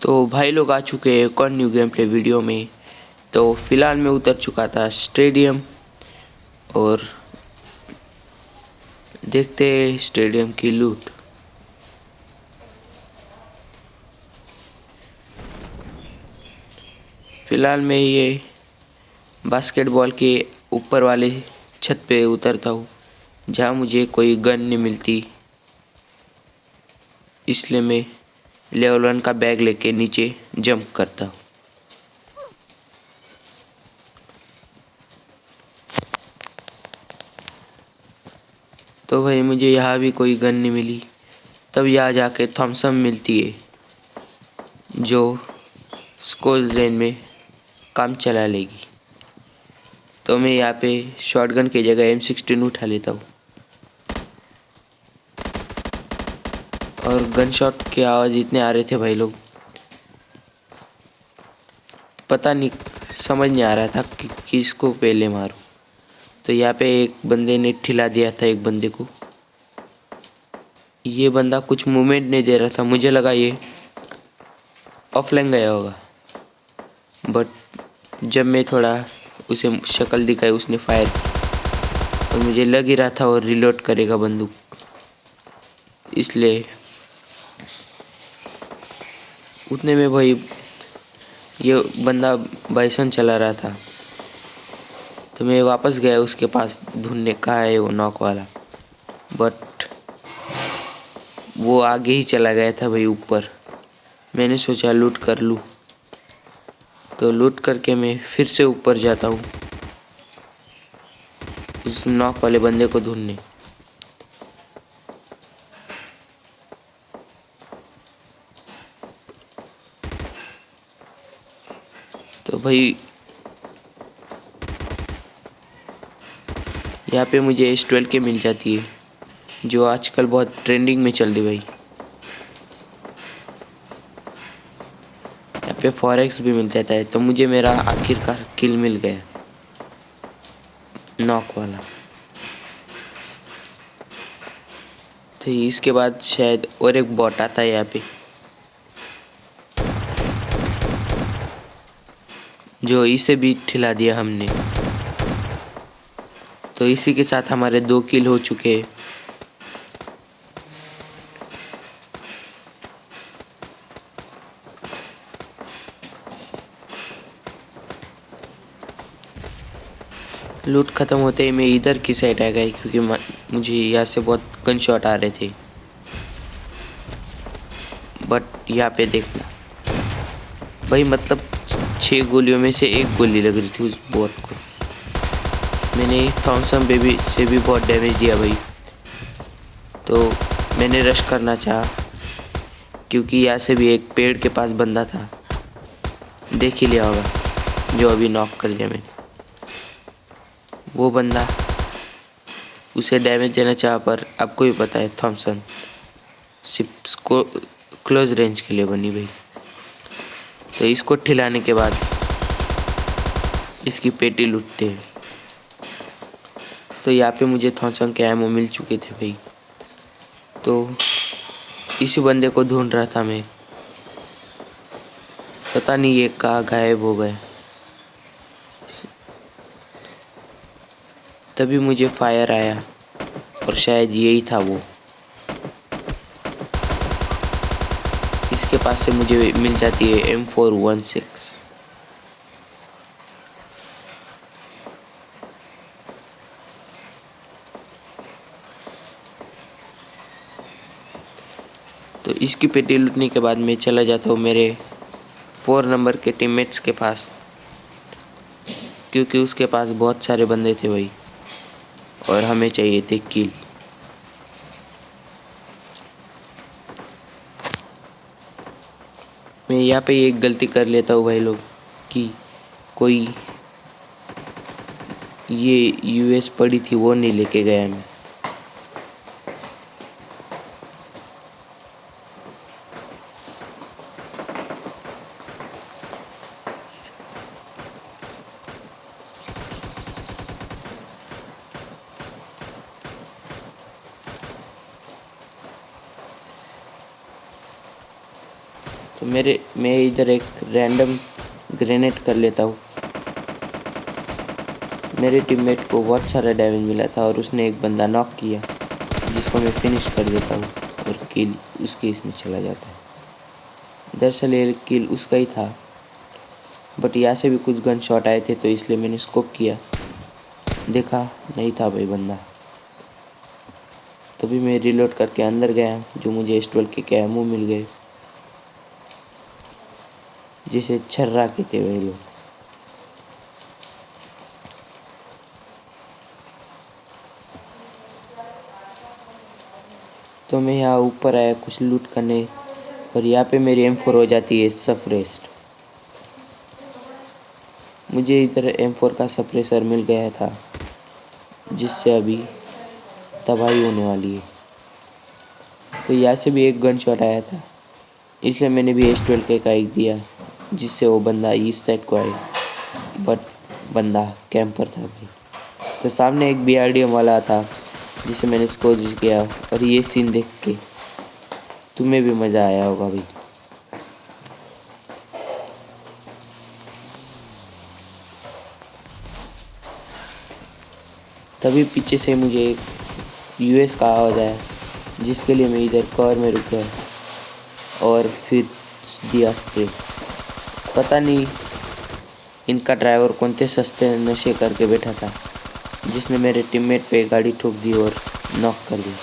तो भाई लोग आ चुके हैं एक और न्यू गेम प्ले वीडियो में। तो फिलहाल मैं उतर चुका था स्टेडियम और देखते हैं स्टेडियम की लूट। फिलहाल मैं ये बास्केटबॉल के ऊपर वाले छत पे उतरता हूँ जहाँ मुझे कोई गन नहीं मिलती, इसलिए मैं लेवल 1 का बैग लेके नीचे जंप करता हूँ। तो भाई मुझे यहाँ भी कोई गन नहीं मिली। तब यहाँ जाके थॉमसन मिलती है जो स्कोर रेंज में काम चला लेगी। तो मैं यहाँ पे शॉटगन की जगह M16 उठा लेता हूँ और गन शॉट के आवाज़ इतने आ रहे थे भाई लोग, पता नहीं समझ नहीं आ रहा था कि किसको पहले मारूं। तो यहाँ पे एक बंदे ने ठिला दिया था एक बंदे को। ये बंदा कुछ मूवमेंट नहीं दे रहा था, मुझे लगा ये ऑफलाइन गया होगा, बट जब मैं थोड़ा उसे शक्ल दिखाई उसने फायर और मुझे लग ही रहा था और रिलोड करेगा बंदूक, इसलिए उतने में भाई ये बंदा बाइसन चला रहा था। तो मैं वापस गया उसके पास ढूंढने कहाँ है वो नॉक वाला, बट वो आगे ही चला गया था भाई ऊपर। मैंने सोचा लूट कर लूँ, तो लूट करके मैं फिर से ऊपर जाता हूँ उस नॉक वाले बंदे को ढूंढने। तो भाई यहाँ पे मुझे S12 के मिल जाती है जो आजकल बहुत ट्रेंडिंग में चल रही भाई। यहाँ पे 4x भी मिल जाता है। तो मुझे मेरा आखिरकार किल मिल गया नॉक वाला। तो इसके बाद शायद और एक बॉट आता है यहाँ पे जो इसे भी ठिला दिया हमने। तो इसी के साथ हमारे 2 किल हो चुके हैं। लूट ख़त्म होते ही मैं इधर की साइड आ गई क्योंकि मुझे यहाँ से बहुत गन शॉट आ रहे थे। बट यहाँ पे देखना भाई, मतलब 6 गोलियों में से 1 गोली लग रही थी उस बॉट को। मैंने थॉमसन बेबी से भी बहुत डैमेज दिया भाई। तो मैंने रश करना चाहा क्योंकि यहाँ से भी एक पेड़ के पास बंदा था, देख ही लिया होगा, जो अभी नॉक कर दिया मैंने। वो बंदा, उसे डैमेज देना चाहा पर आपको भी पता है थॉमसन सिर्फ क्लोज रेंज के लिए बनी भाई। तो इसको ठिलाने के बाद इसकी पेटी लूटते हैं। तो यहाँ पे मुझे थॉमसन के एमो मिल चुके थे भाई। तो इसी बंदे को ढूंढ रहा था मैं, पता नहीं ये कहाँ गायब हो गए। तभी मुझे फायर आया और शायद यही था वो। इसके पास से मुझे मिल जाती है M416। तो इसकी पेटी लूटने के बाद मैं चला जाता हूँ मेरे 4 नंबर के टीममेट्स के पास, क्योंकि उसके पास बहुत सारे बंदे थे भाई और हमें चाहिए थे किल। मैं यहाँ पे एक गलती कर लेता हूँ भाई लोग कि कोई ये US पड़ी थी वो नहीं लेके गया मैं। तो मैं इधर एक रैंडम ग्रेनेड कर लेता हूँ। मेरे टीममेट को बहुत सारा डैमेज मिला था और उसने एक बंदा नॉक किया, जिसको मैं फिनिश कर देता हूँ और किल उसके इसमें चला जाता है। दरअसल ये किल उसका ही था, बट यहाँ से भी कुछ गन शॉट आए थे, तो इसलिए मैंने स्कोप किया, देखा नहीं था भाई बंदा। तभी मैं रिलोड करके अंदर गया, जो मुझे S12 के कैमो मिल गए, जिसे छर्रा कहते थे भाई लोग। तो मैं यहाँ ऊपर आया कुछ लूट करने, और यहाँ पे मेरी M4 हो जाती है सप्रेस्ड। मुझे इधर M4 का सप्रेसर मिल गया था, जिससे अभी तबाही होने वाली है। तो यहाँ से भी एक गन शॉट आया था, इसलिए मैंने भी S12 का एक दिया, जिससे वो बंदा इस साइड को आए, बट बंदा कैंपर था भाई। तो सामने एक BRDM वाला था, जिसे मैंने स्कोर किया, और ये सीन देख के तुम्हें भी मज़ा आया होगा भाई। तभी पीछे से मुझे एक US का आवाज़ आया, जिसके लिए मैं इधर कवर में रुक गया और फिर दिया स्प्रे। पता नहीं इनका ड्राइवर कौन से सस्ते नशे करके बैठा था, जिसने मेरे टीममेट पे गाड़ी ठोक दी और नॉक कर दी।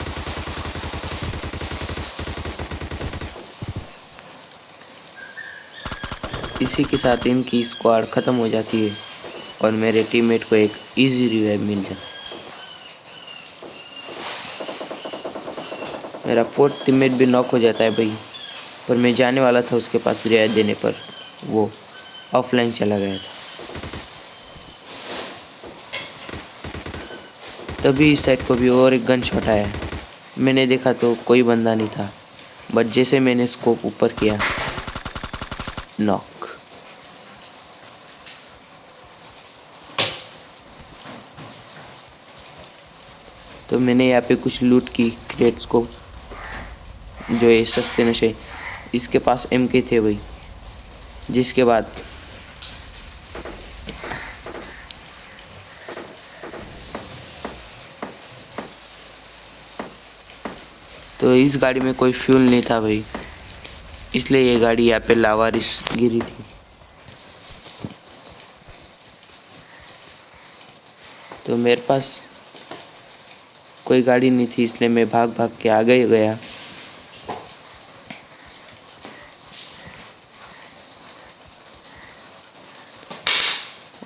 इसी के साथ इनकी स्क्वाड ख़त्म हो जाती है और मेरे टीममेट को एक इजी रिवाइव मिल जाता है। मेरा फोर्थ टीममेट भी नॉक हो जाता है भाई, पर मैं जाने वाला था उसके पास रिवाइव देने पर, वो ऑफलाइन चला गया था। तभी इस साइड को भी और एक गन शॉट आया। मैंने देखा तो कोई बंदा नहीं था, बट जैसे मैंने स्कोप ऊपर किया, नॉक। तो मैंने यहाँ पे कुछ लूट की क्रेट्स को, जो ये सस्ते नशे, इसके पास MK थे भाई। जिसके बाद तो इस गाड़ी में कोई फ्यूल नहीं था भाई, इसलिए ये गाड़ी यहाँ पे लावारिस गिरी थी। तो मेरे पास कोई गाड़ी नहीं थी, इसलिए मैं भाग भाग के आगे ही गया।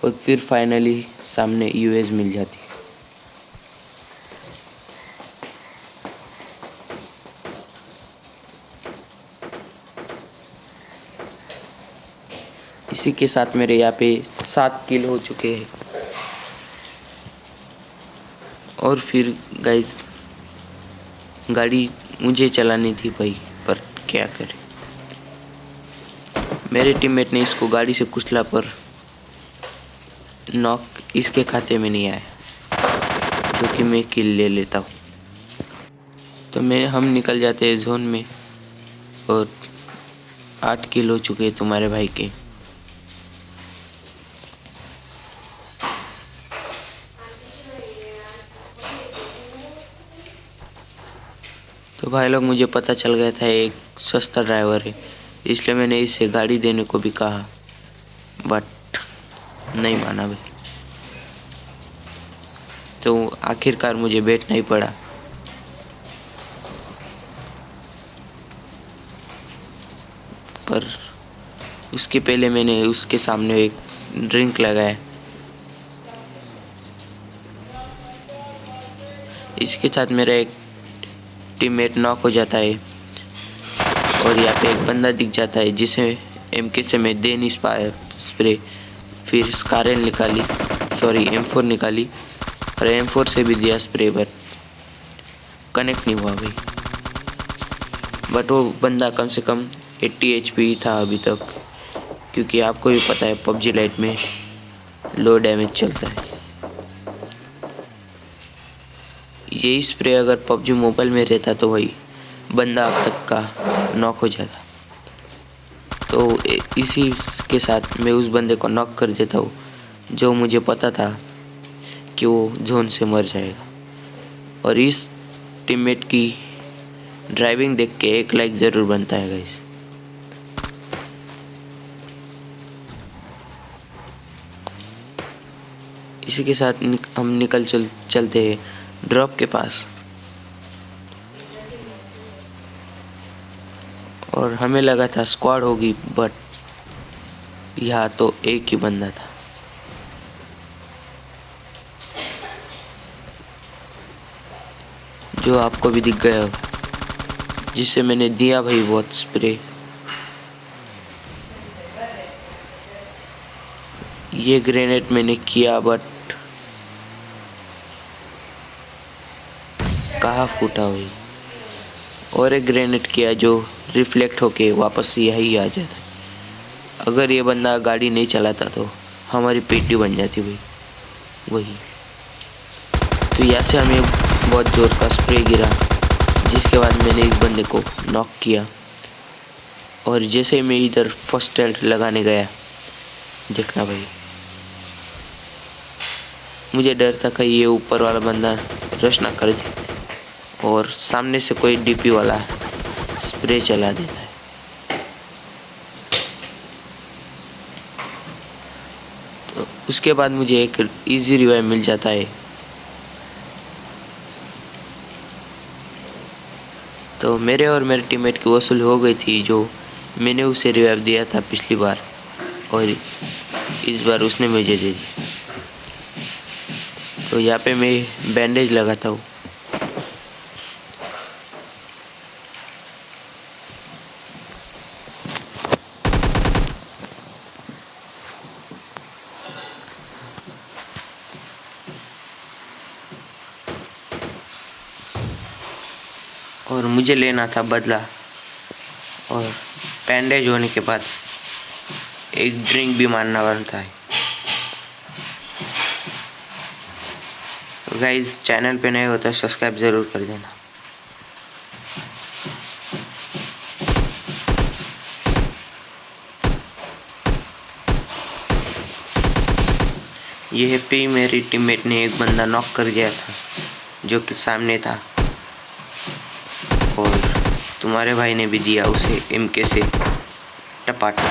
और फिर फाइनली सामने US मिल जाती है। इसी के साथ मेरे यहाँ पे 7 किल हो चुके हैं। और फिर गाइस, गाड़ी मुझे चलानी थी भाई, पर क्या करें। मेरे टीममेट ने इसको गाड़ी से कुचला, पर नॉक इसके खाते में नहीं आया, जो कि मैं किल ले लेता हूँ। तो हम निकल जाते हैं जोन में, और 8 किल हो चुके हैं तुम्हारे भाई के। तो भाई लोग, मुझे पता चल गया था एक सस्ता ड्राइवर है, इसलिए मैंने इसे गाड़ी देने को भी कहा, बट नहीं माना भाई। तो आखिरकार मुझे बैठना ही पड़ा। पर उसके पहले मैंने उसके सामने एक ड्रिंक लगाया। इसके साथ मेरा एक टीममेट नॉक हो जाता है, और यहाँ पे एक बंदा दिख जाता है, जिसे MK से मैं दे नहीं पाया स्प्रे। फिर स्कारल निकाली, सॉरी M4 निकाली, और M4 से भी दिया स्प्रे, बट कनेक्ट नहीं हुआ भाई। बट वो बंदा कम से कम 80 HP था अभी तक, क्योंकि आपको भी पता है PUBG लाइट में लो डैमेज चलता है। यही स्प्रे अगर PUBG मोबाइल में रहता तो भाई बंदा अब तक का नॉक हो जाता। तो इसी के साथ मैं उस बंदे को नॉक कर देता हूँ जो मुझे पता था कि वो जोन से मर जाएगा। और इस टीममेट की ड्राइविंग देख के एक लाइक ज़रूर बनता है गाइस। इसी के साथ हम निकल चलते हैं ड्रॉप के पास। और हमें लगा था स्क्वाड होगी, बट यहाँ तो एक ही बंदा था। जो आपको भी दिख गया होगा, जिससे मैंने दिया भाई बहुत स्प्रे। ये ग्रेनेड मैंने किया बट कहाँ फूटा भाई। और एक ग्रेनेड किया जो रिफ्लेक्ट होके वापस यही आ जाता। अगर ये बंदा गाड़ी नहीं चलाता तो हमारी पेटी बन जाती भाई वही। तो यहाँ से हमें बहुत ज़ोर का स्प्रे गिरा, जिसके बाद मैंने इस बंदे को नॉक किया। और जैसे मैं इधर फर्स्ट एड लगाने गया, देखना भाई मुझे डर था कि ये ऊपर वाला बंदा रश ना कर दे और सामने से कोई डीपी वाला स्प्रे चला देता है। तो उसके बाद मुझे एक इजी रिवाइव मिल जाता है। तो मेरे और मेरे टीममेट की वसूल हो गई थी, जो मैंने उसे रिवाइव दिया था पिछली बार और इस बार उसने मुझे दे दी। तो यहाँ पे मैं बैंडेज लगाता हूँ। और मुझे लेना था बदला, और बैंडेज होने के बाद एक ड्रिंक भी मारना बनता है। तो गाइस चैनल पे नए हो तो सब्सक्राइब ज़रूर कर देना। यह पे मेरी टीममेट ने एक बंदा नॉक कर दिया था जो कि सामने था, और तुम्हारे भाई ने भी दिया उसे MK से टपाटा।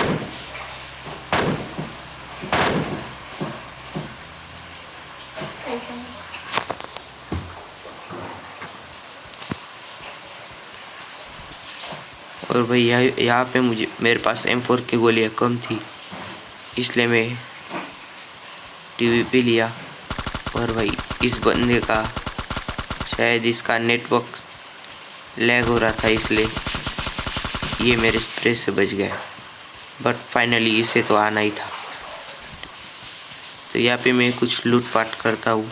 और भाई यहाँ पे मेरे पास M4 की गोलियाँ कम थी, इसलिए मैं TVP लिया। और भाई इस बंदे का शायद इसका नेटवर्क लैग हो रहा था, इसलिए ये मेरे स्प्रे से बच गया। बट फाइनली इसे तो आना ही था। तो यहाँ पे मैं कुछ लूटपाट करता हूँ।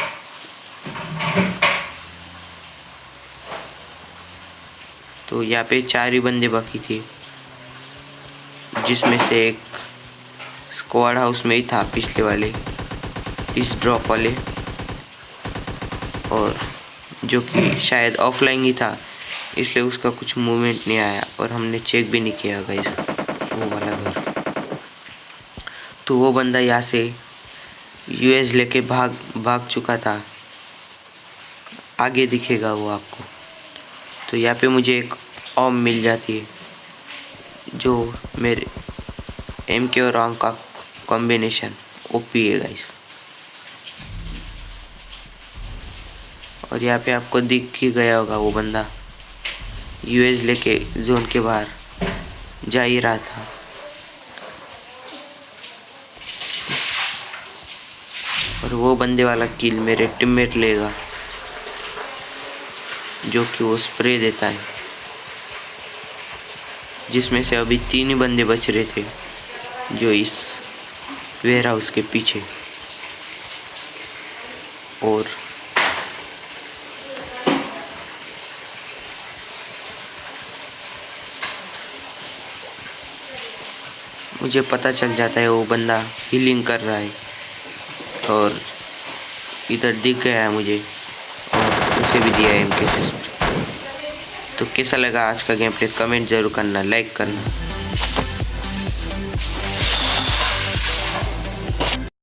तो यहाँ पे 4 ही बंदे बाकी थे, जिसमें से एक स्क्वाड हाउस में ही था, पिछले वाले इस ड्रॉप वाले, और जो कि शायद ऑफलाइन ही था, इसलिए उसका कुछ मूवमेंट नहीं आया और हमने चेक भी नहीं किया गाइस वो वाला घर। तो वो बंदा यहाँ से US लेके भाग चुका था, आगे दिखेगा वो आपको। तो यहाँ पे मुझे एक ऑम मिल जाती है, जो मेरे MK और ऑम का कॉम्बिनेशन OP है गाइस। और यहाँ पे आपको दिख ही गया होगा वो बंदा US लेके जोन के बाहर जा ही रहा था। और वो बंदे वाला किल मेरे टीममेट लेगा, जो कि वो स्प्रे देता है, जिसमें से अभी 3 ही बंदे बच रहे थे जो इस वेयर हाउस के पीछे। और मुझे पता चल जाता है वो बंदा हीलिंग कर रहा है, और इधर दिख गया है मुझे, और उसे भी दिया है MK से। तो कैसा लगा आज का गेम प्ले कमेंट ज़रूर करना, लाइक करना।